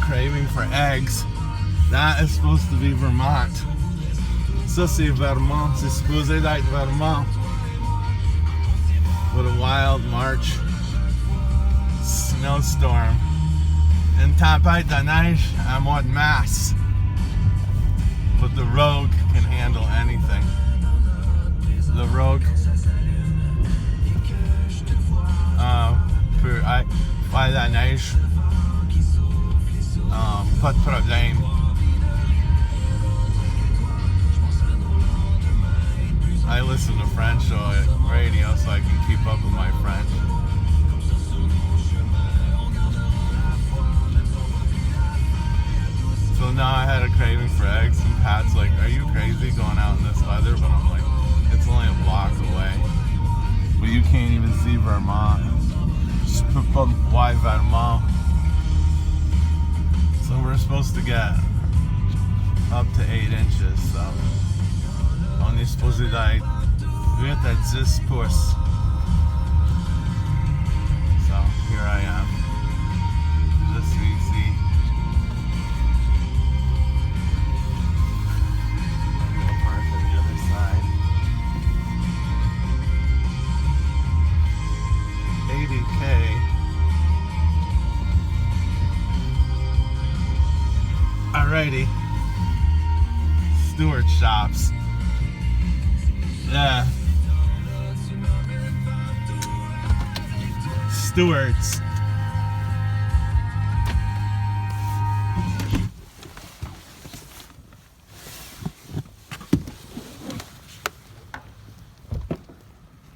craving for eggs. That is supposed to be Vermont. Ça c'est Vermont. C'est supposé d'être Vermont. What a wild March snowstorm. Une tempête de neige à mois de mars. But the Rogue can handle anything. The Rogue peut faire la neige. Pas de problème. I listen to French radio so I can keep up with my French. So now I had a craving for eggs, and Pat's like, "Are you crazy going out in this weather?" But I'm like, it's only a block away. But you can't even see Vermont. Je peux pas voir Vermont. So we're supposed to get up to 8 inches, so on est supposé d'être 8 à 10 pouces. So here I am. Je suis ici. I'm gonna park on the other side. 80K. Alrighty. Stewart shops. Yeah. Stewart's.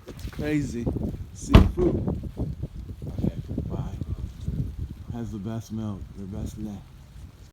It's crazy. Seafood. Okay, bye. Has the best milk, the best lait.